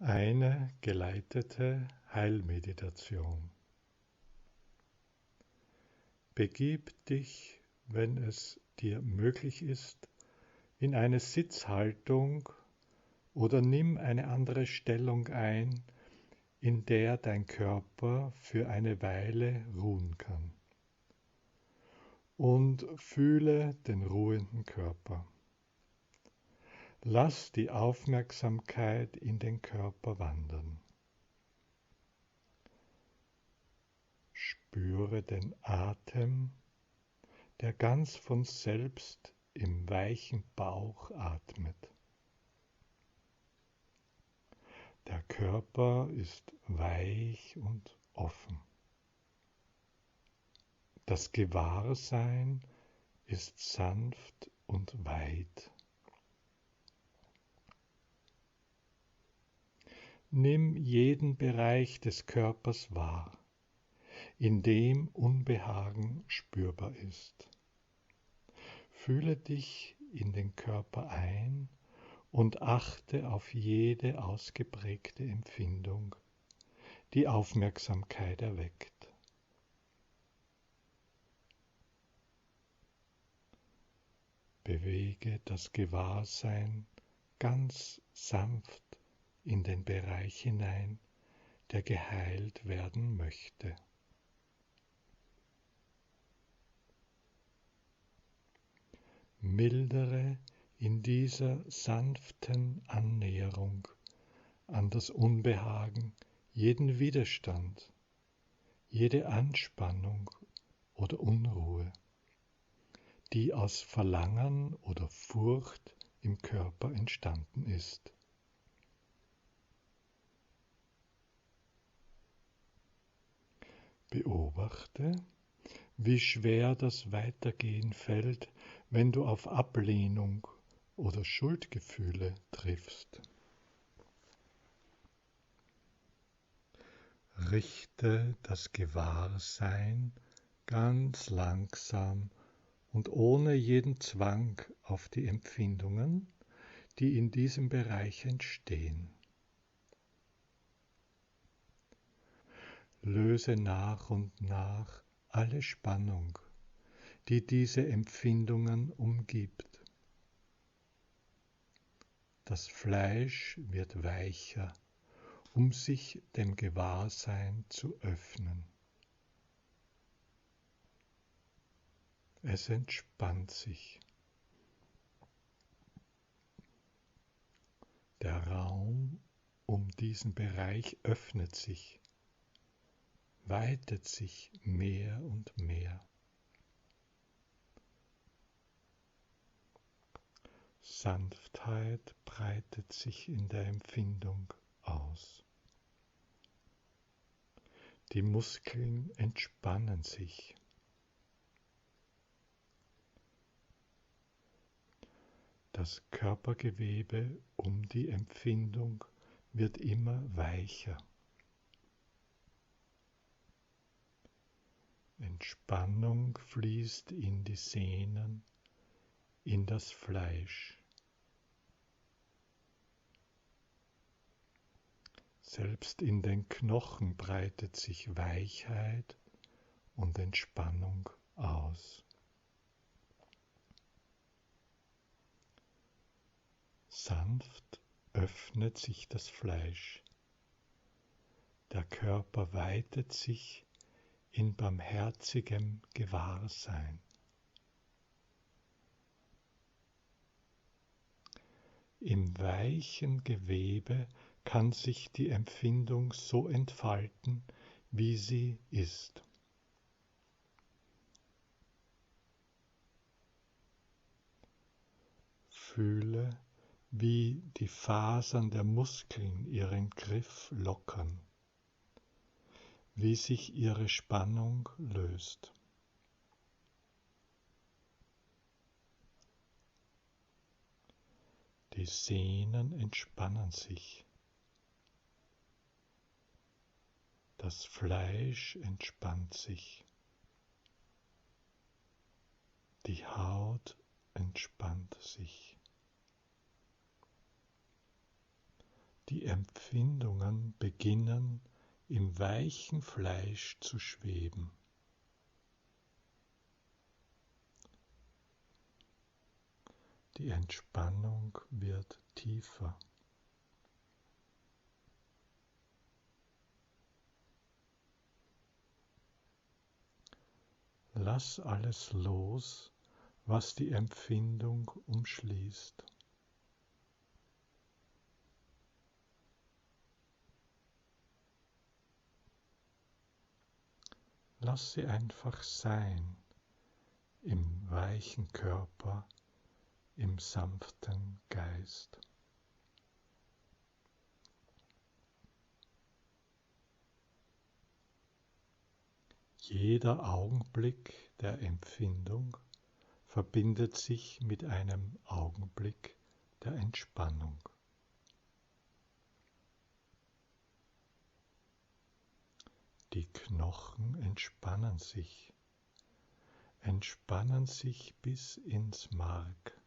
Eine geleitete Heilmeditation. Begib dich, wenn es dir möglich ist, in eine Sitzhaltung oder nimm eine andere Stellung ein, in der dein Körper für eine Weile ruhen kann. Und fühle den ruhenden Körper. Lass die Aufmerksamkeit in den Körper wandern. Spüre den Atem, der ganz von selbst im weichen Bauch atmet. Der Körper ist weich und offen. Das Gewahrsein ist sanft und weit. Nimm jeden Bereich des Körpers wahr, in dem Unbehagen spürbar ist. Fühle dich in den Körper ein und achte auf jede ausgeprägte Empfindung, die Aufmerksamkeit erweckt. Bewege das Gewahrsein ganz sanft in den Bereich hinein, der geheilt werden möchte. Mildere in dieser sanften Annäherung an das Unbehagen jeden Widerstand, jede Anspannung oder Unruhe, die aus Verlangen oder Furcht im Körper entstanden ist. Beobachte, wie schwer das Weitergehen fällt, wenn du auf Ablehnung oder Schuldgefühle triffst. Richte das Gewahrsein ganz langsam und ohne jeden Zwang auf die Empfindungen, die in diesem Bereich entstehen. Löse nach und nach alle Spannung, die diese Empfindungen umgibt. Das Fleisch wird weicher, um sich dem Gewahrsein zu öffnen. Es entspannt sich. Der Raum um diesen Bereich öffnet sich, weitet sich mehr und mehr. Sanftheit breitet sich in der Empfindung aus. Die Muskeln entspannen sich. Das Körpergewebe um die Empfindung wird immer weicher. Entspannung fließt in die Sehnen, in das Fleisch. Selbst in den Knochen breitet sich Weichheit und Entspannung aus. Sanft öffnet sich das Fleisch. Der Körper weitet sich in barmherzigem Gewahrsein. Im weichen Gewebe kann sich die Empfindung so entfalten, wie sie ist. Fühle, wie die Fasern der Muskeln ihren Griff lockern, wie sich ihre Spannung löst. Die Sehnen entspannen sich. Das Fleisch entspannt sich. Die Haut entspannt sich. Die Empfindungen beginnen im weichen Fleisch zu schweben. Die Entspannung wird tiefer. Lass alles los, was die Empfindung umschließt. Lass sie einfach sein, im weichen Körper, im sanften Geist. Jeder Augenblick der Empfindung verbindet sich mit einem Augenblick der Entspannung. Die Knochen entspannen sich bis ins Mark.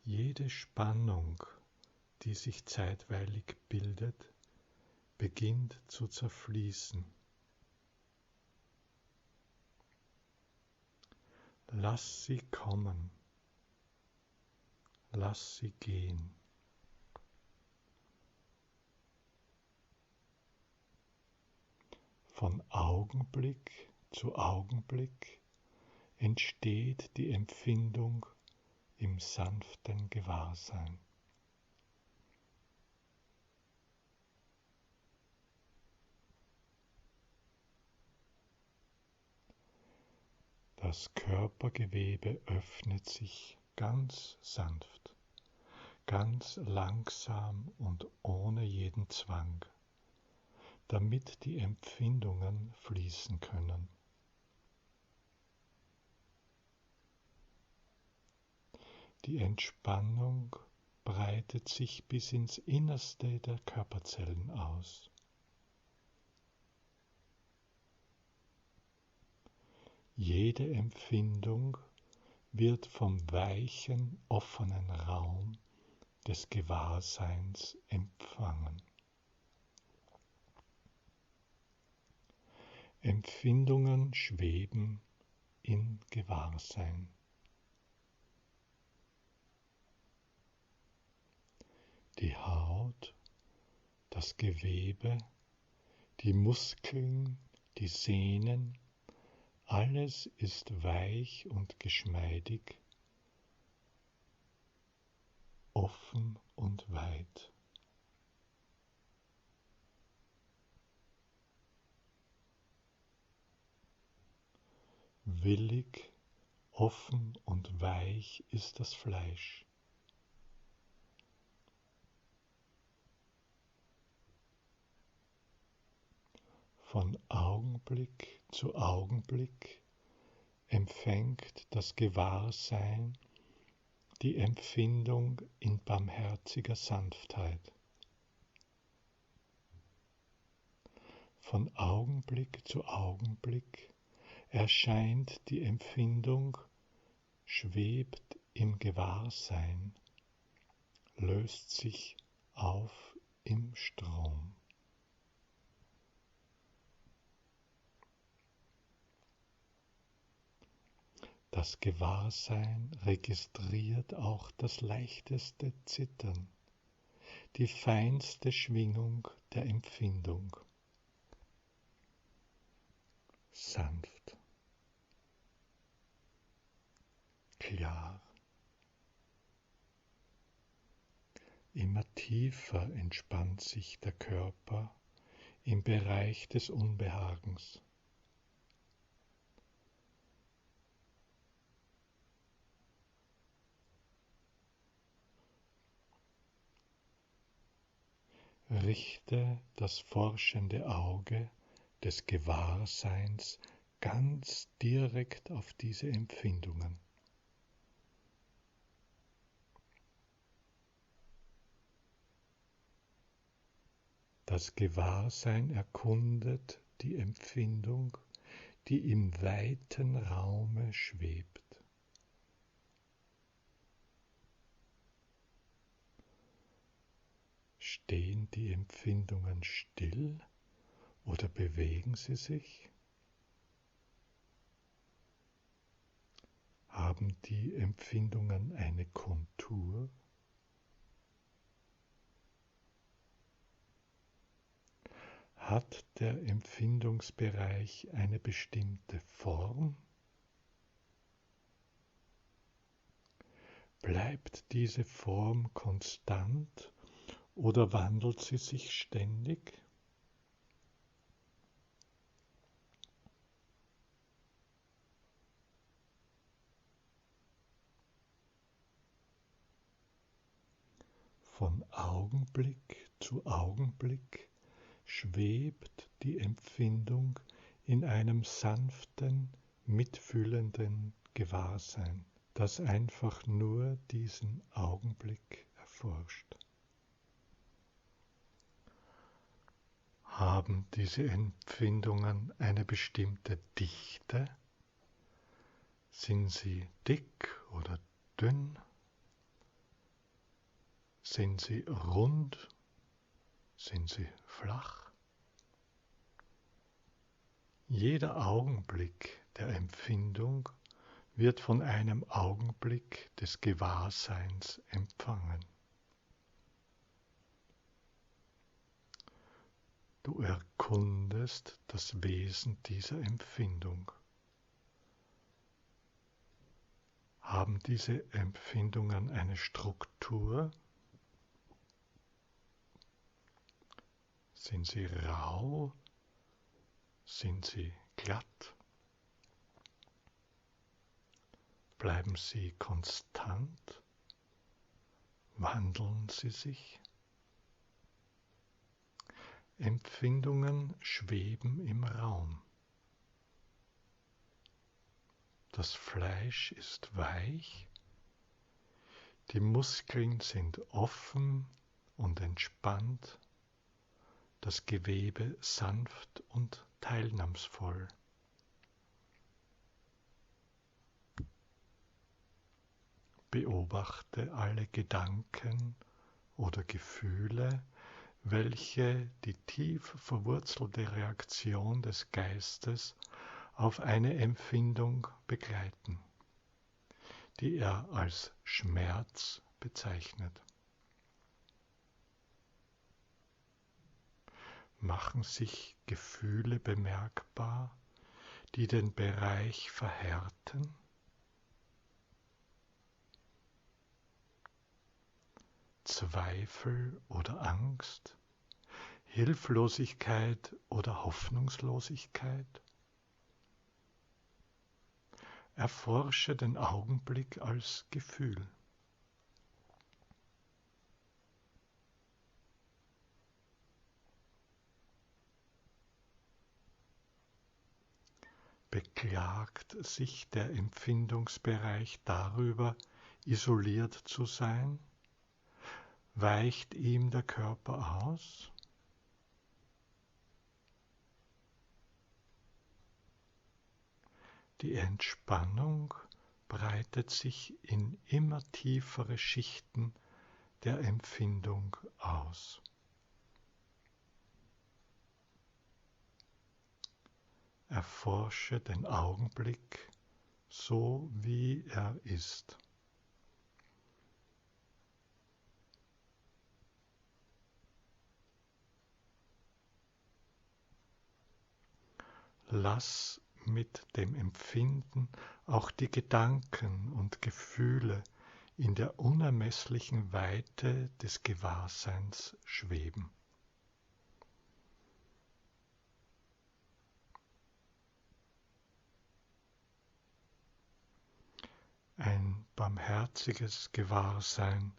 Jede Spannung, die sich zeitweilig bildet, beginnt zu zerfließen. Lass sie kommen, lass sie gehen. Von Augenblick zu Augenblick entsteht die Empfindung im sanften Gewahrsein. Das Körpergewebe öffnet sich ganz sanft, ganz langsam und ohne jeden Zwang, damit die Empfindungen fließen können. Die Entspannung breitet sich bis ins Innerste der Körperzellen aus. Jede Empfindung wird vom weichen, offenen Raum des Gewahrseins empfangen. Empfindungen schweben in Gewahrsein. Die Haut, das Gewebe, die Muskeln, die Sehnen, alles ist weich und geschmeidig, offen und weit. Willig, offen und weich ist das Fleisch. Von Augenblick zu Augenblick empfängt das Gewahrsein die Empfindung in barmherziger Sanftheit. Von Augenblick zu Augenblick erscheint die Empfindung, schwebt im Gewahrsein, löst sich auf im Strom. Das Gewahrsein registriert auch das leichteste Zittern, die feinste Schwingung der Empfindung. Sanft, klar. Immer tiefer entspannt sich der Körper im Bereich des Unbehagens. Richte das forschende Auge des Gewahrseins ganz direkt auf diese Empfindungen. Das Gewahrsein erkundet die Empfindung, die im weiten Raume schwebt. Stehen die Empfindungen still oder bewegen sie sich? Haben die Empfindungen eine Kontur? Hat der Empfindungsbereich eine bestimmte Form? Bleibt diese Form konstant oder wandelt sie sich ständig? Von Augenblick zu Augenblick schwebt die Empfindung in einem sanften, mitfühlenden Gewahrsein, das einfach nur diesen Augenblick erforscht. Haben diese Empfindungen eine bestimmte Dichte? Sind sie dick oder dünn? Sind sie rund? Sind sie flach? Jeder Augenblick der Empfindung wird von einem Augenblick des Gewahrseins empfangen. Du erkundest das Wesen dieser Empfindung. Haben diese Empfindungen eine Struktur? Sind sie rau? Sind sie glatt? Bleiben sie konstant? Wandeln sie sich? Empfindungen schweben im Raum. Das Fleisch ist weich, die Muskeln sind offen und entspannt, das Gewebe sanft und teilnahmsvoll. Beobachte alle Gedanken oder Gefühle, welche die tief verwurzelte Reaktion des Geistes auf eine Empfindung begleiten, die er als Schmerz bezeichnet. Machen sich Gefühle bemerkbar, die den Bereich verhärten? Zweifel oder Angst? Hilflosigkeit oder Hoffnungslosigkeit? Erforsche den Augenblick als Gefühl. Beklagt sich der Empfindungsbereich darüber, isoliert zu sein? Weicht ihm der Körper aus? Die Entspannung breitet sich in immer tiefere Schichten der Empfindung aus. Erforsche den Augenblick so, wie er ist. Lass mit dem Empfinden auch die Gedanken und Gefühle in der unermesslichen Weite des Gewahrseins schweben. Ein barmherziges Gewahrsein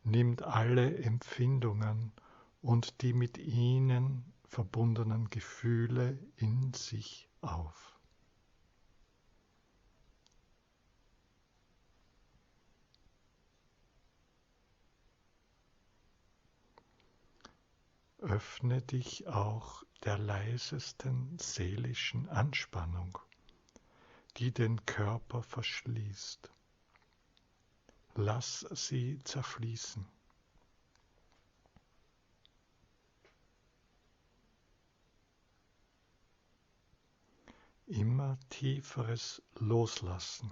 nimmt alle Empfindungen und die mit ihnen verbundenen Gefühle in sich auf. Öffne dich auch der leisesten seelischen Anspannung, die den Körper verschließt. Lass sie zerfließen. immer tieferes Loslassen,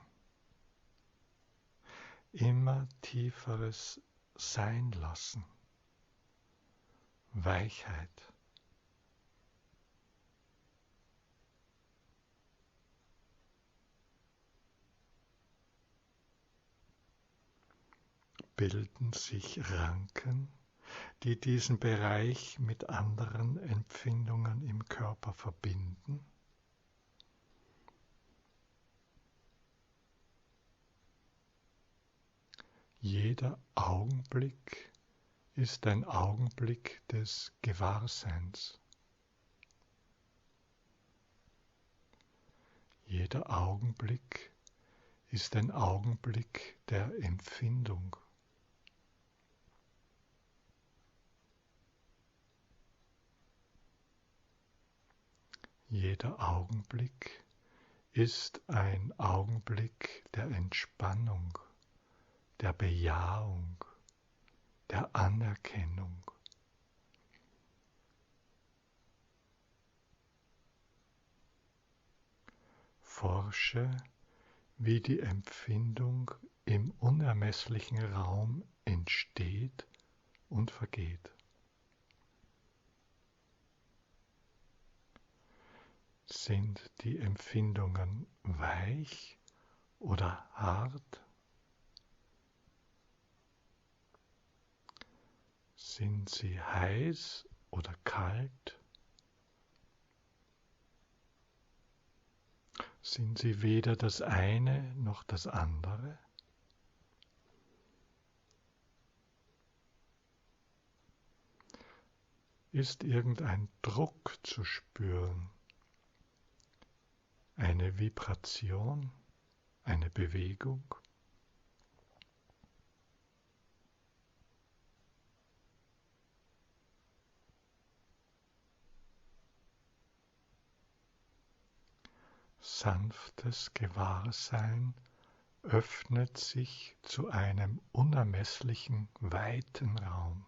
immer tieferes Sein lassen, Weichheit. Bilden sich Ranken, die diesen Bereich mit anderen Empfindungen im Körper verbinden. Jeder Augenblick ist ein Augenblick des Gewahrseins. Jeder Augenblick ist ein Augenblick der Empfindung. Jeder Augenblick ist ein Augenblick der Entspannung, der Bejahung, der Anerkennung. Forsche, wie die Empfindung im unermesslichen Raum entsteht und vergeht. Sind die Empfindungen weich oder hart? Sind sie heiß oder kalt? Sind sie weder das eine noch das andere? Ist irgendein Druck zu spüren? Eine Vibration? Eine Bewegung? Sanftes Gewahrsein öffnet sich zu einem unermesslichen, weiten Raum,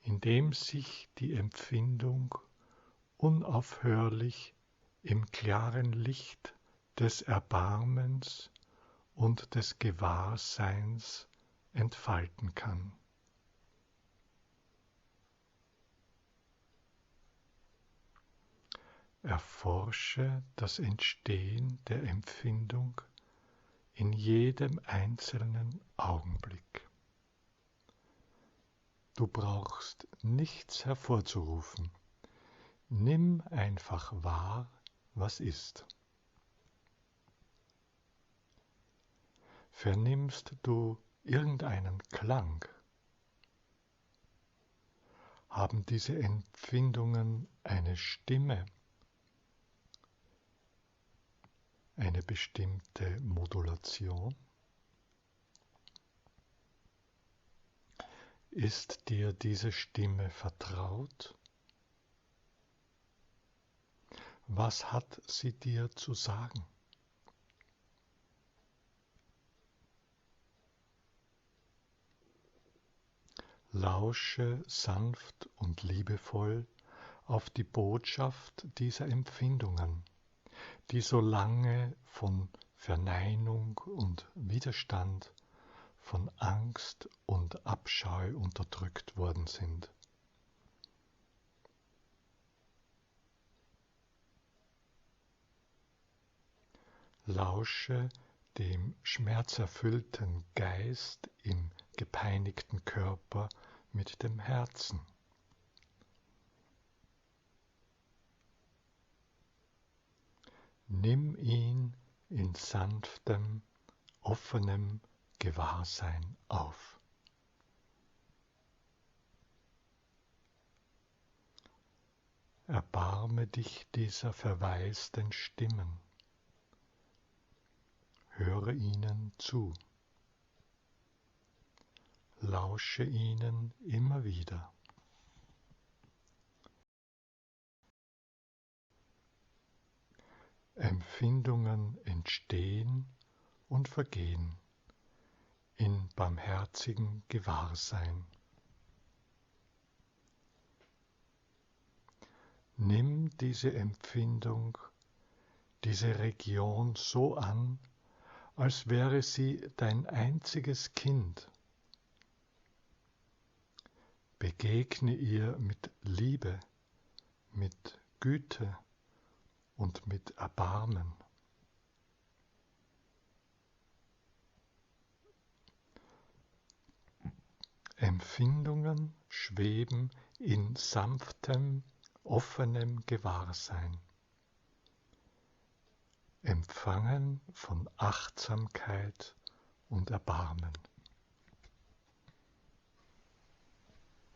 in dem sich die Empfindung unaufhörlich im klaren Licht des Erbarmens und des Gewahrseins entfalten kann. Erforsche das Entstehen der Empfindung in jedem einzelnen Augenblick. Du brauchst nichts hervorzurufen. Nimm einfach wahr, was ist. Vernimmst du irgendeinen Klang? Haben diese Empfindungen eine Stimme? Eine bestimmte Modulation? Ist dir diese Stimme vertraut? Was hat sie dir zu sagen? Lausche sanft und liebevoll auf die Botschaft dieser Empfindungen, die so lange von Verneinung und Widerstand, von Angst und Abscheu unterdrückt worden sind. Lausche dem schmerzerfüllten Geist im gepeinigten Körper mit dem Herzen. Nimm ihn in sanftem, offenem Gewahrsein auf. Erbarme dich dieser verwaisten Stimmen. Höre ihnen zu. Lausche ihnen immer wieder. Empfindungen entstehen und vergehen in barmherzigem Gewahrsein. Nimm diese Empfindung diese Region so an, als wäre sie dein einziges Kind. Begegne ihr mit Liebe, mit Güte und mit Erbarmen. Empfindungen schweben in sanftem, offenem Gewahrsein, empfangen von Achtsamkeit und Erbarmen.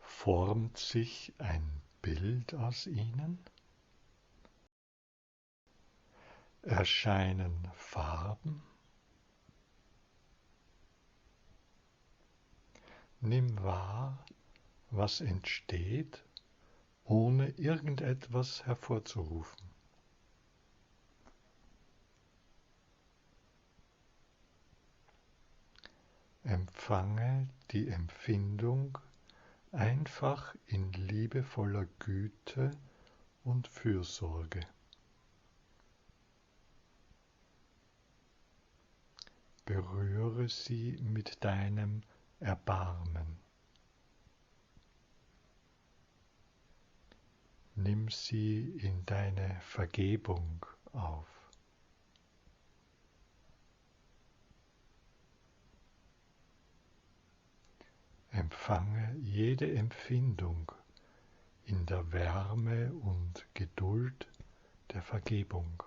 Formt sich ein Bild aus ihnen? Erscheinen Farben? Nimm wahr, was entsteht, ohne irgendetwas hervorzurufen. Empfange die Empfindung einfach in liebevoller Güte und Fürsorge. Berühre sie mit deinem Erbarmen. Nimm sie in deine Vergebung auf. Empfange jede Empfindung in der Wärme und Geduld der Vergebung.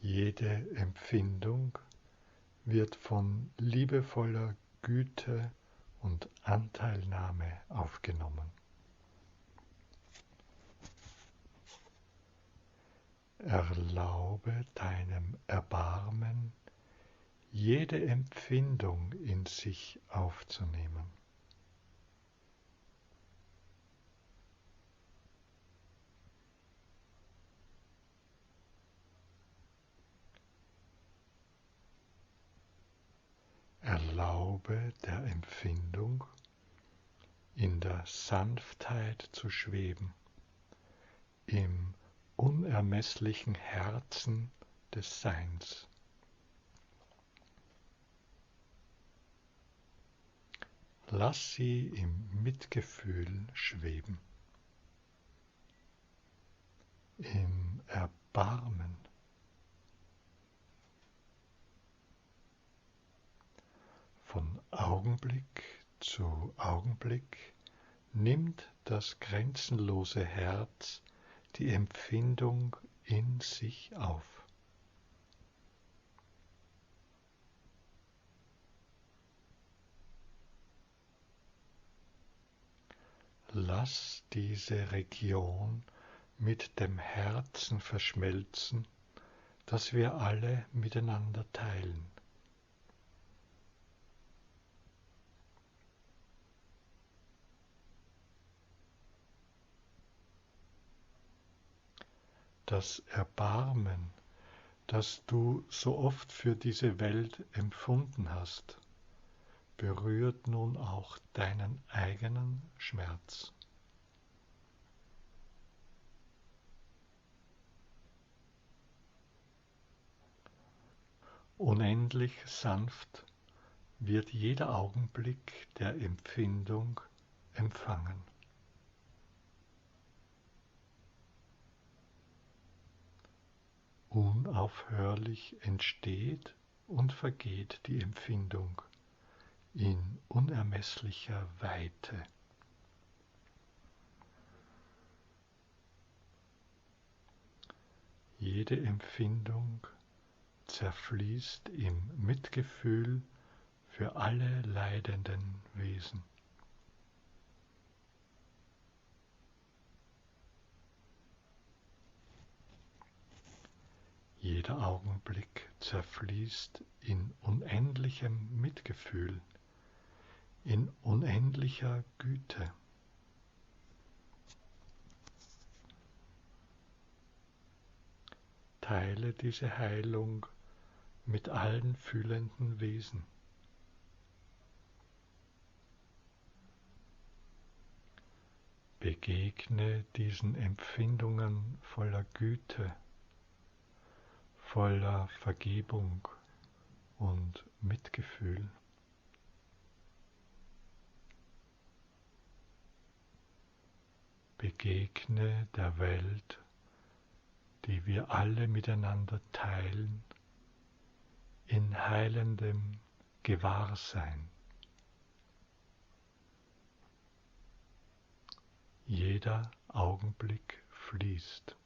Jede Empfindung wird von liebevoller Güte und Anteilnahme aufgenommen. Erlaube deinem Erbarmen, jede Empfindung in sich aufzunehmen. Erlaube der Empfindung, in der Sanftheit zu schweben, im unermesslichen Herzen des Seins. Lass sie im Mitgefühl schweben, im Erbarmen. Von Augenblick zu Augenblick nimmt das grenzenlose Herz die Empfindung in sich auf. Lass diese Region mit dem Herzen verschmelzen, das wir alle miteinander teilen. Das Erbarmen, das du so oft für diese Welt empfunden hast, berührt nun auch deinen eigenen Schmerz. Unendlich sanft wird jeder Augenblick der Empfindung empfangen. Unaufhörlich entsteht und vergeht die Empfindung in unermesslicher Weite. Jede Empfindung zerfließt im Mitgefühl für alle leidenden Wesen. Jeder Augenblick zerfließt in unendlichem Mitgefühl, in unendlicher Güte. Teile diese Heilung mit allen fühlenden Wesen. Begegne diesen Empfindungen voller Güte, voller Vergebung und Mitgefühl. Begegne der Welt, die wir alle miteinander teilen, in heilendem Gewahrsein. Jeder Augenblick fließt.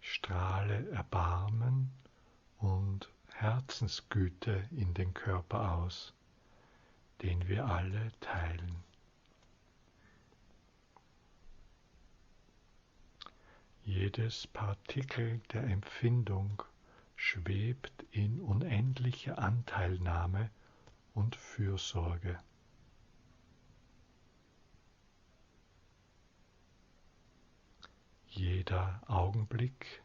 Strahle Erbarmen und Herzensgüte in den Körper aus, den wir alle teilen. Jedes Partikel der Empfindung schwebt in unendlicher Anteilnahme und Fürsorge. Jeder Augenblick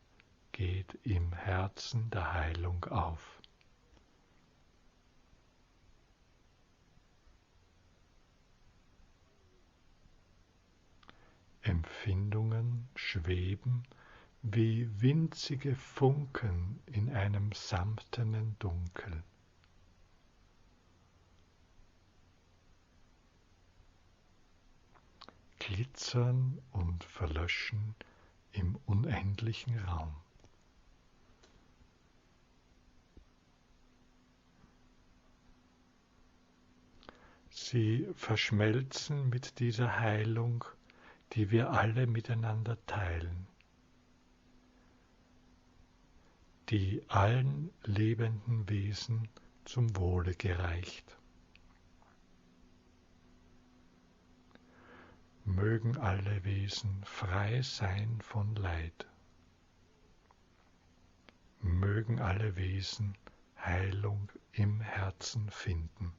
geht im Herzen der Heilung auf. Empfindungen schweben wie winzige Funken in einem samtenen Dunkel. Glitzern und verlöschen im unendlichen Raum. Sie verschmelzen mit dieser Heilung, die wir alle miteinander teilen, die allen lebenden Wesen zum Wohle gereicht. Mögen alle Wesen frei sein von Leid. Mögen alle Wesen Heilung im Herzen finden.